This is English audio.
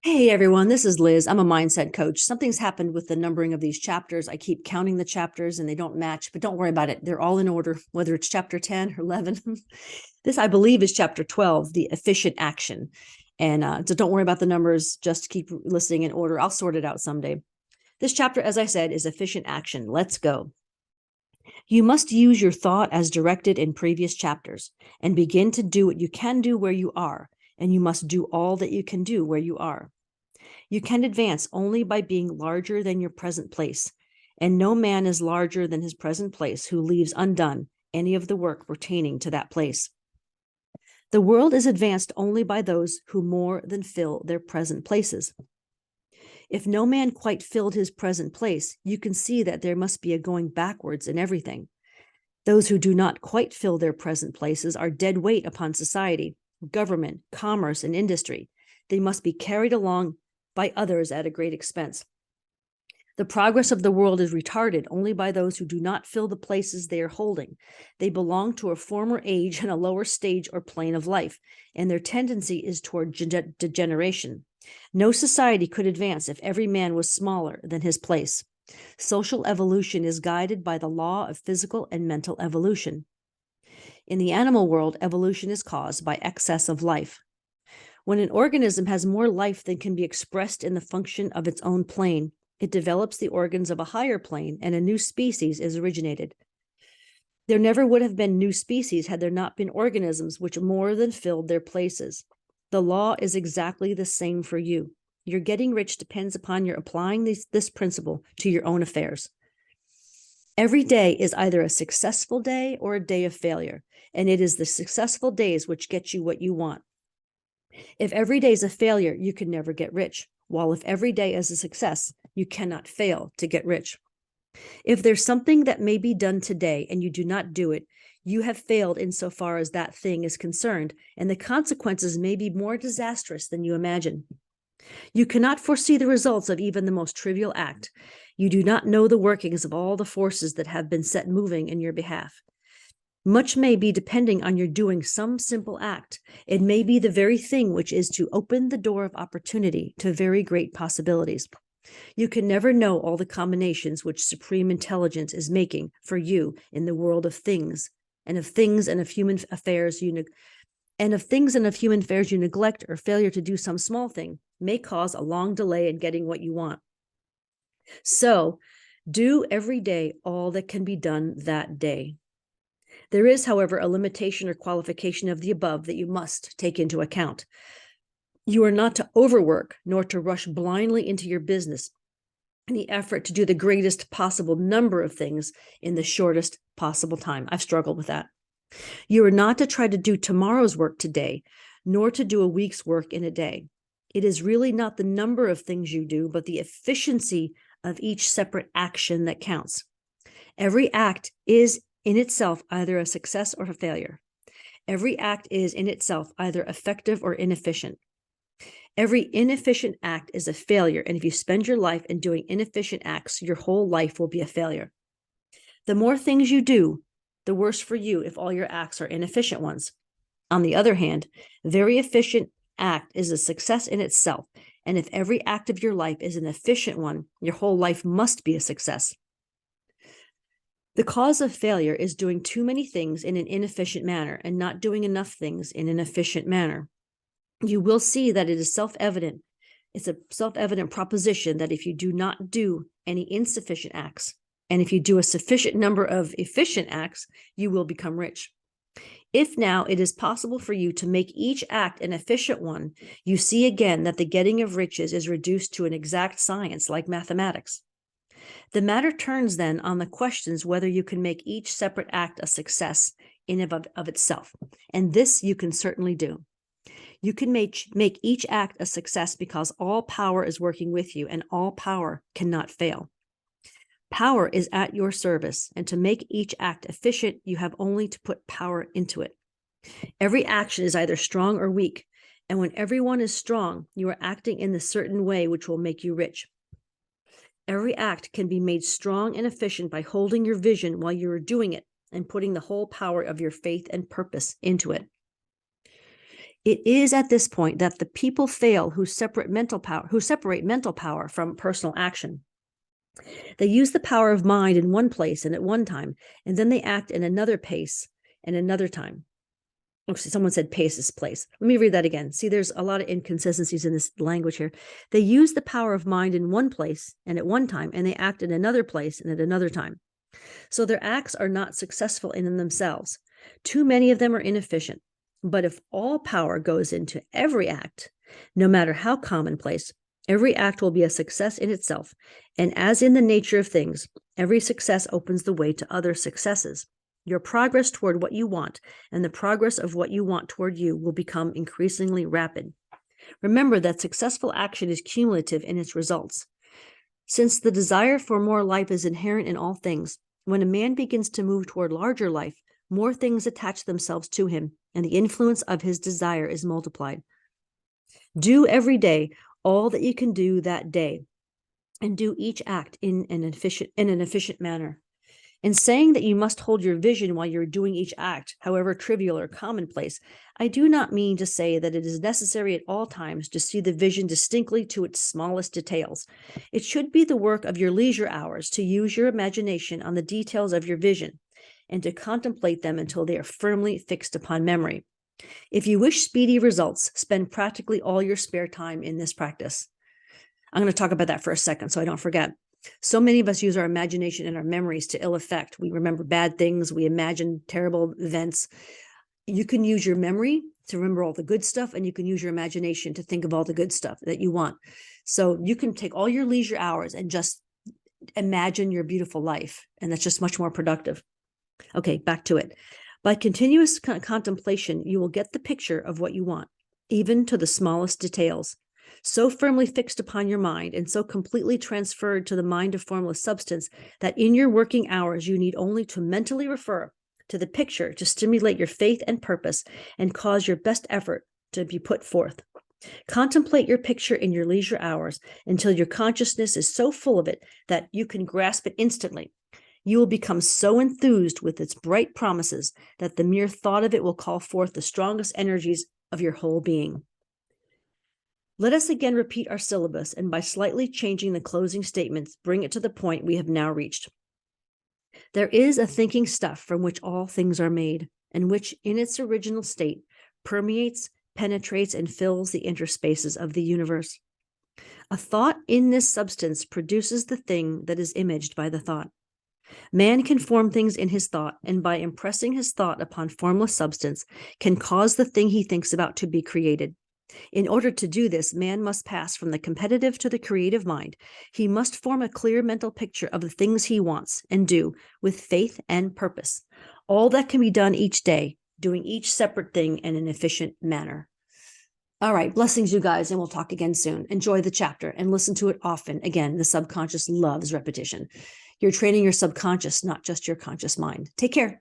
Hey everyone, this is Liz. I'm a mindset coach. Something's happened with the numbering of these chapters. I keep counting the chapters and they don't match, but don't worry about it. They're all in order, whether it's chapter 10 or 11. This, I believe, is chapter 12, the efficient action. And so don't worry about the numbers. Just keep listening in order. I'll sort it out someday. This chapter, as I said, is efficient action. Let's go. You must use your thought as directed in previous chapters and begin to do what you can do where you are, and you must do all that you can do where you are. You can advance only by being larger than your present place, and no man is larger than his present place who leaves undone any of the work pertaining to that place. The world is advanced only by those who more than fill their present places. If no man quite filled his present place, you can see that there must be a going backwards in everything. Those who do not quite fill their present places are dead weight upon society, government, commerce, and industry. They must be carried along by others at a great expense. The progress of the world is retarded only by those who do not fill the places they are holding. They belong to a former age and a lower stage or plane of life, and their tendency is toward degeneration. No society could advance if every man was smaller than his place. Social evolution is guided by the law of physical and mental evolution. In the animal world, evolution is caused by excess of life. When an organism has more life than can be expressed in the function of its own plane, it develops the organs of a higher plane and a new species is originated. There never would have been new species had there not been organisms which more than filled their places. The law is exactly the same for you. Your getting rich depends upon your applying this principle to your own affairs. Every day is either a successful day or a day of failure, and it is the successful days which get you what you want. If every day is a failure, you can never get rich, while if every day is a success, you cannot fail to get rich. If there's something that may be done today and you do not do it, you have failed insofar as that thing is concerned, and the consequences may be more disastrous than you imagine. You cannot foresee the results of even the most trivial act. You do not know the workings of all the forces that have been set moving in your behalf. Much may be depending on your doing some simple act. It may be the very thing which is to open the door of opportunity to very great possibilities. You can never know all the combinations which supreme intelligence is making for you in the world of things, and of human affairs you neglect or failure to do some small thing may cause a long delay in getting what you want. So, do every day all that can be done that day. There is, however, a limitation or qualification of the above that you must take into account. You are not to overwork, nor to rush blindly into your business in the effort to do the greatest possible number of things in the shortest possible time. I've struggled with that. You are not to try to do tomorrow's work today, nor to do a week's work in a day. It is really not the number of things you do, but the efficiency of each separate action that counts. Every act is in itself either a success or a failure. Every act is in itself either effective or inefficient. Every inefficient act is a failure, and if you spend your life in doing inefficient acts, your whole life will be a failure. The more things you do, the worse for you if all your acts are inefficient ones. On the other hand, very efficient act is a success in itself, and if every act of your life is an efficient one, your whole life must be a success. The cause of failure is doing too many things in an inefficient manner and not doing enough things in an efficient manner. You will see that it is self-evident. It's a self-evident proposition that if you do not do any insufficient acts, and if you do a sufficient number of efficient acts, you will become rich. If now it is possible for you to make each act an efficient one, you see again that the getting of riches is reduced to an exact science like mathematics. The matter turns then on the questions whether you can make each separate act a success in and of itself, and this you can certainly do. You can make each act a success because all power is working with you, and all power cannot fail. Power is at your service, and to make each act efficient, you have only to put power into it. Every action is either strong or weak, and when everyone is strong, you are acting in the certain way which will make you rich. Every act can be made strong and efficient by holding your vision while you are doing it and putting the whole power of your faith and purpose into it. It is at this point that the people fail who separate mental power from personal action. They use the power of mind in one place and at one time, and then they act in another pace and another time. Oh, someone said pace is place. Let me read that again. See, there's a lot of inconsistencies in this language here. They use the power of mind in one place and at one time, and they act in another place and at another time. So their acts are not successful in themselves. Too many of them are inefficient. But if all power goes into every act, no matter how commonplace, every act will be a success in itself. And as in the nature of things, every success opens the way to other successes. Your progress toward what you want and the progress of what you want toward you will become increasingly rapid. Remember that successful action is cumulative in its results. Since the desire for more life is inherent in all things, when a man begins to move toward larger life, more things attach themselves to him, and the influence of his desire is multiplied. Do every day all that you can do that day, and do each act in an efficient manner. In saying that you must hold your vision while you're doing each act, however trivial or commonplace, I do not mean to say that it is necessary at all times to see the vision distinctly to its smallest details. It should be the work of your leisure hours to use your imagination on the details of your vision and to contemplate them until they are firmly fixed upon memory. If you wish speedy results, spend practically all your spare time in this practice. I'm going to talk about that for a second so I don't forget. So many of us use our imagination and our memories to ill effect. We remember bad things. We imagine terrible events. You can use your memory to remember all the good stuff, and you can use your imagination to think of all the good stuff that you want. So you can take all your leisure hours and just imagine your beautiful life, and that's just much more productive. Okay, back to it. By continuous contemplation, you will get the picture of what you want, even to the smallest details. So firmly fixed upon your mind and so completely transferred to the mind of formless substance that in your working hours you need only to mentally refer to the picture to stimulate your faith and purpose and cause your best effort to be put forth. Contemplate your picture in your leisure hours until your consciousness is so full of it that you can grasp it instantly. You will become so enthused with its bright promises that the mere thought of it will call forth the strongest energies of your whole being. Let us again repeat our syllabus, and by slightly changing the closing statements, bring it to the point we have now reached. There is a thinking stuff from which all things are made, and which, in its original state, permeates, penetrates, and fills the interspaces of the universe. A thought in this substance produces the thing that is imaged by the thought. Man can form things in his thought, and by impressing his thought upon formless substance, can cause the thing he thinks about to be created. In order to do this, man must pass from the competitive to the creative mind. He must form a clear mental picture of the things he wants and do with faith and purpose. All that can be done each day, doing each separate thing in an efficient manner. All right, blessings, you guys, and we'll talk again soon. Enjoy the chapter and listen to it often. Again, the subconscious loves repetition. You're training your subconscious, not just your conscious mind. Take care.